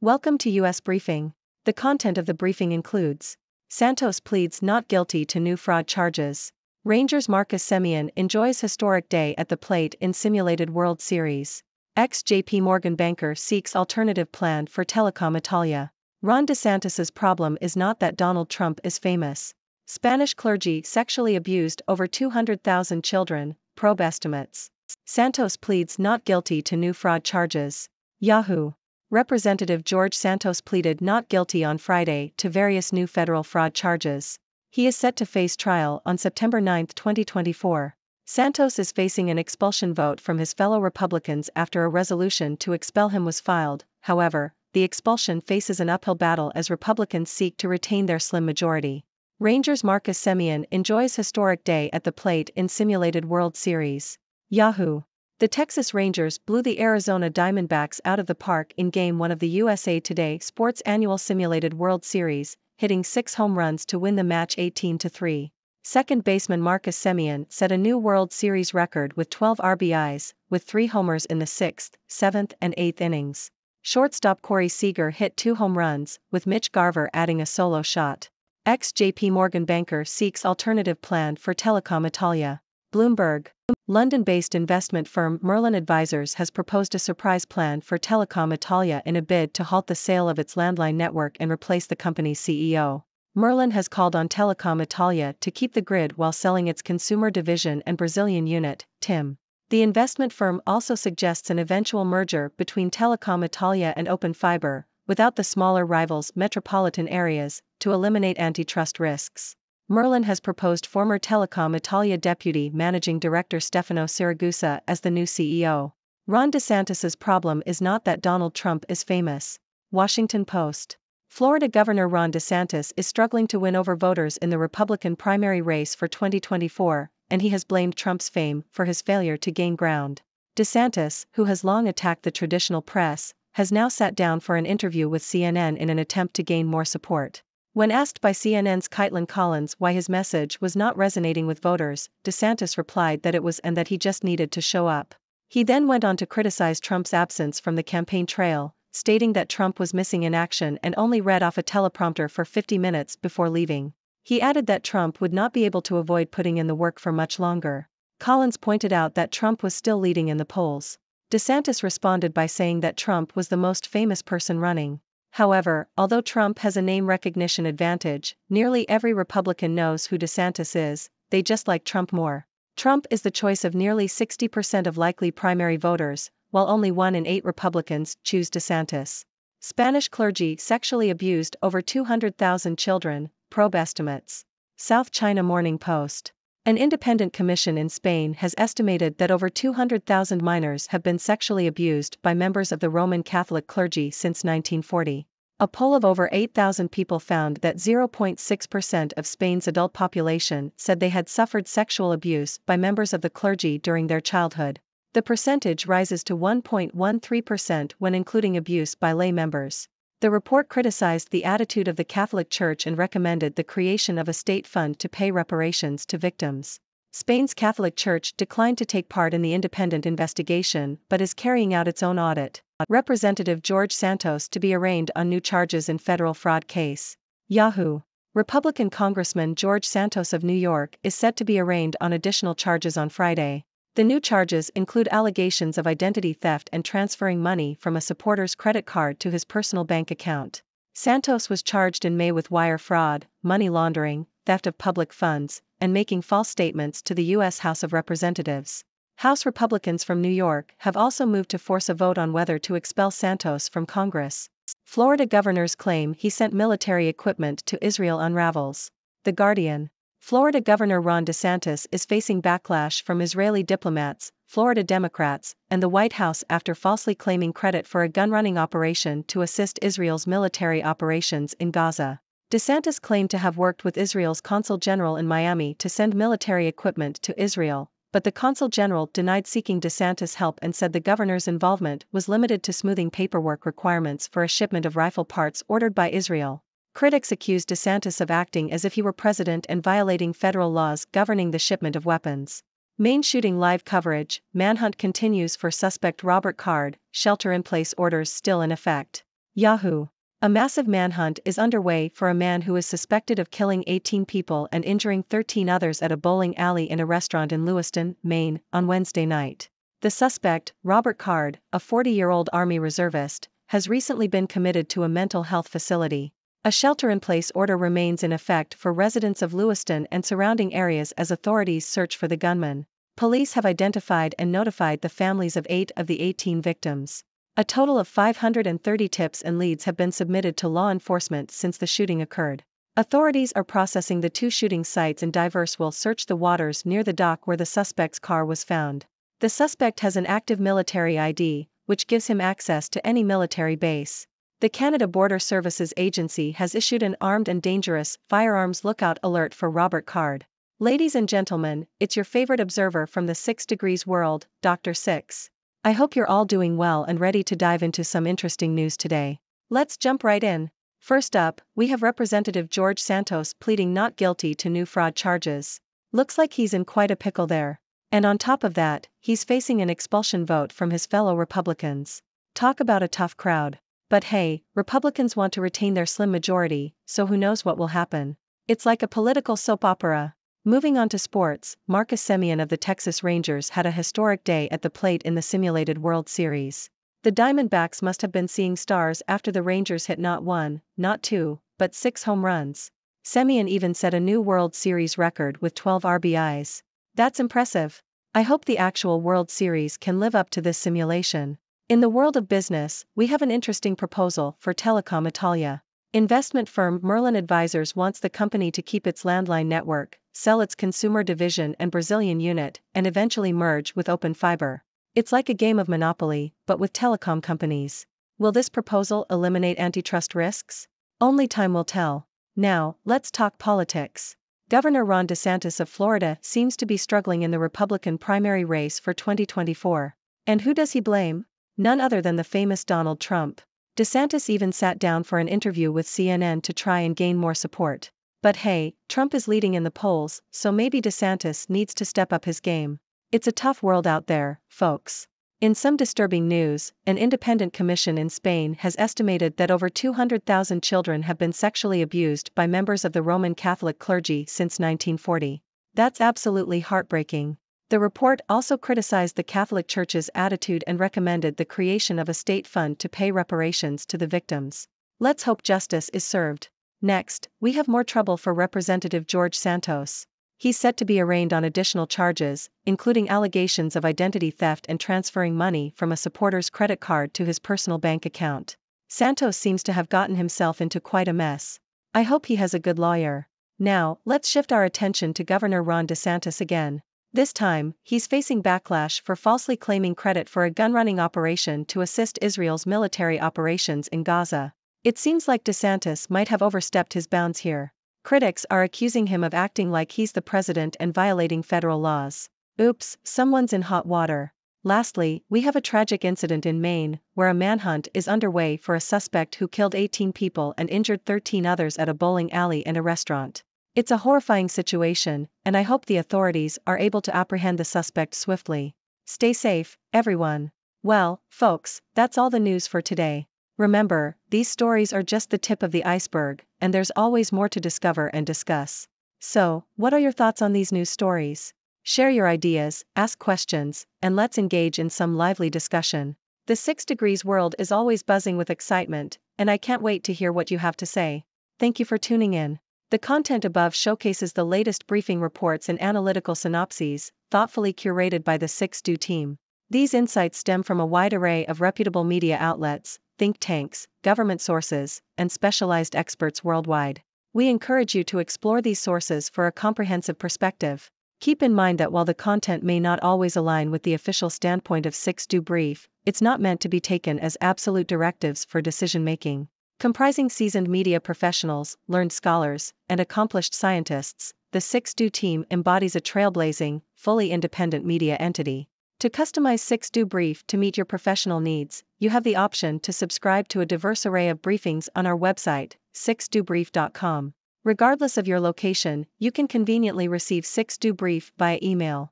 Welcome to U.S. Briefing. The content of the briefing includes: Santos pleads not guilty to new fraud charges. Rangers Marcus Semien enjoys historic day at the plate in simulated World Series. Ex-JP Morgan banker seeks alternative plan for Telecom Italia. Ron DeSantis's problem is not that Donald Trump is famous. Spanish clergy sexually abused over 200,000 children, probe estimates. Santos pleads not guilty to new fraud charges. Yahoo! Representative George Santos pleaded not guilty on Friday to various new federal fraud charges. He is set to face trial on September 9, 2024. Santos is facing an expulsion vote from his fellow Republicans after a resolution to expel him was filed. However, the expulsion faces an uphill battle as Republicans seek to retain their slim majority. Rangers Marcus Semien enjoys historic day at the plate in simulated World Series. Yahoo! The Texas Rangers blew the Arizona Diamondbacks out of the park in Game 1 of the USA Today Sports annual simulated World Series, hitting 6 home runs to win the match 18-3. Second baseman Marcus Semien set a new World Series record with 12 RBIs, with 3 homers in the 6th, 7th and 8th innings. Shortstop Corey Seager hit 2 home runs, with Mitch Garver adding a solo shot. Ex-JP Morgan banker seeks alternative plan for Telecom Italia. Bloomberg. London-based investment firm Merlin Advisors has proposed a surprise plan for Telecom Italia in a bid to halt the sale of its landline network and replace the company's CEO. Merlin has called on Telecom Italia to keep the grid while selling its consumer division and Brazilian unit, TIM. The investment firm also suggests an eventual merger between Telecom Italia and Open Fiber, without the smaller rivals' metropolitan areas, to eliminate antitrust risks. Merlin has proposed former Telecom Italia Deputy Managing Director Stefano Siragusa as the new CEO. Ron DeSantis's problem is not that Donald Trump is famous. Washington Post. Florida Governor Ron DeSantis is struggling to win over voters in the Republican primary race for 2024, and he has blamed Trump's fame for his failure to gain ground. DeSantis, who has long attacked the traditional press, has now sat down for an interview with CNN in an attempt to gain more support. When asked by CNN's Caitlin Collins why his message was not resonating with voters, DeSantis replied that it was and that he just needed to show up. He then went on to criticize Trump's absence from the campaign trail, stating that Trump was missing in action and only read off a teleprompter for 50 minutes before leaving. He added that Trump would not be able to avoid putting in the work for much longer. Collins pointed out that Trump was still leading in the polls. DeSantis responded by saying that Trump was the most famous person running. However, although Trump has a name recognition advantage, nearly every Republican knows who DeSantis is, they just like Trump more. Trump is the choice of nearly 60% of likely primary voters, while only 1 in 8 Republicans choose DeSantis. Spanish clergy sexually abused over 200,000 children, probe estimates. South China Morning Post. An independent commission in Spain has estimated that over 200,000 minors have been sexually abused by members of the Roman Catholic clergy since 1940. A poll of over 8,000 people found that 0.6% of Spain's adult population said they had suffered sexual abuse by members of the clergy during their childhood. The percentage rises to 1.13% when including abuse by lay members. The report criticized the attitude of the Catholic Church and recommended the creation of a state fund to pay reparations to victims. Spain's Catholic Church declined to take part in the independent investigation but is carrying out its own audit. Representative George Santos to be arraigned on new charges in federal fraud case. Yahoo! Republican Congressman George Santos of New York is set to be arraigned on additional charges on Friday. The new charges include allegations of identity theft and transferring money from a supporter's credit card to his personal bank account. Santos was charged in May with wire fraud, money laundering, theft of public funds, and making false statements to the U.S. House of Representatives. House Republicans from New York have also moved to force a vote on whether to expel Santos from Congress. Florida governor's claim he sent military equipment to Israel unravels. The Guardian. Florida Governor Ron DeSantis is facing backlash from Israeli diplomats, Florida Democrats, and the White House after falsely claiming credit for a gun-running operation to assist Israel's military operations in Gaza. DeSantis claimed to have worked with Israel's Consul General in Miami to send military equipment to Israel, but the Consul General denied seeking DeSantis' help and said the governor's involvement was limited to smoothing paperwork requirements for a shipment of rifle parts ordered by Israel. Critics accused DeSantis of acting as if he were president and violating federal laws governing the shipment of weapons. Maine shooting live coverage, manhunt continues for suspect Robert Card, shelter-in-place orders still in effect. Yahoo! A massive manhunt is underway for a man who is suspected of killing 18 people and injuring 13 others at a bowling alley in a restaurant in Lewiston, Maine, on Wednesday night. The suspect, Robert Card, a 40-year-old Army reservist, has recently been committed to a mental health facility. A shelter-in-place order remains in effect for residents of Lewiston and surrounding areas as authorities search for the gunman. Police have identified and notified the families of 8 of the 18 victims. A total of 530 tips and leads have been submitted to law enforcement since the shooting occurred. Authorities are processing the 2 shooting sites and divers will search the waters near the dock where the suspect's car was found. The suspect has an active military ID, which gives him access to any military base. The Canada Border Services Agency has issued an armed and dangerous firearms lookout alert for Robert Card. Ladies and gentlemen, it's your favorite observer from the 6 Degrees world, Dr. Six. I hope you're all doing well and ready to dive into some interesting news today. Let's jump right in. First up, we have Representative George Santos pleading not guilty to new fraud charges. Looks like he's in quite a pickle there. And on top of that, he's facing an expulsion vote from his fellow Republicans. Talk about a tough crowd. But hey, Republicans want to retain their slim majority, so who knows what will happen. It's like a political soap opera. Moving on to sports, Marcus Semien of the Texas Rangers had a historic day at the plate in the simulated World Series. The Diamondbacks must have been seeing stars after the Rangers hit not 1, not 2, but 6 home runs. Semien even set a new World Series record with 12 RBIs. That's impressive. I hope the actual World Series can live up to this simulation. In the world of business, we have an interesting proposal for Telecom Italia. Investment firm Merlin Advisors wants the company to keep its landline network, sell its consumer division and Brazilian unit, and eventually merge with Open Fiber. It's like a game of Monopoly, but with telecom companies. Will this proposal eliminate antitrust risks? Only time will tell. Now, let's talk politics. Governor Ron DeSantis of Florida seems to be struggling in the Republican primary race for 2024. And who does he blame? None other than the famous Donald Trump. DeSantis even sat down for an interview with CNN to try and gain more support. But hey, Trump is leading in the polls, so maybe DeSantis needs to step up his game. It's a tough world out there, folks. In some disturbing news, an independent commission in Spain has estimated that over 200,000 children have been sexually abused by members of the Roman Catholic clergy since 1940. That's absolutely heartbreaking. The report also criticized the Catholic Church's attitude and recommended the creation of a state fund to pay reparations to the victims. Let's hope justice is served. Next, we have more trouble for Representative George Santos. He's set to be arraigned on additional charges, including allegations of identity theft and transferring money from a supporter's credit card to his personal bank account. Santos seems to have gotten himself into quite a mess. I hope he has a good lawyer. Now, let's shift our attention to Governor Ron DeSantis again. This time, he's facing backlash for falsely claiming credit for a gun-running operation to assist Israel's military operations in Gaza. It seems like DeSantis might have overstepped his bounds here. Critics are accusing him of acting like he's the president and violating federal laws. Oops, someone's in hot water. Lastly, we have a tragic incident in Maine, where a manhunt is underway for a suspect who killed 18 people and injured 13 others at a bowling alley and a restaurant. It's a horrifying situation, and I hope the authorities are able to apprehend the suspect swiftly. Stay safe, everyone. Well, folks, that's all the news for today. Remember, these stories are just the tip of the iceberg, and there's always more to discover and discuss. So, what are your thoughts on these news stories? Share your ideas, ask questions, and let's engage in some lively discussion. The 6 Degrees world is always buzzing with excitement, and I can't wait to hear what you have to say. Thank you for tuning in. The content above showcases the latest briefing reports and analytical synopses, thoughtfully curated by the 6Do team. These insights stem from a wide array of reputable media outlets, think tanks, government sources, and specialized experts worldwide. We encourage you to explore these sources for a comprehensive perspective. Keep in mind that while the content may not always align with the official standpoint of 6Do Brief, it's not meant to be taken as absolute directives for decision-making. Comprising seasoned media professionals, learned scholars, and accomplished scientists, the 6Do team embodies a trailblazing, fully independent media entity. To customize 6Do Brief to meet your professional needs, you have the option to subscribe to a diverse array of briefings on our website, 6dobrief.com. Regardless of your location, you can conveniently receive 6Do Brief via email.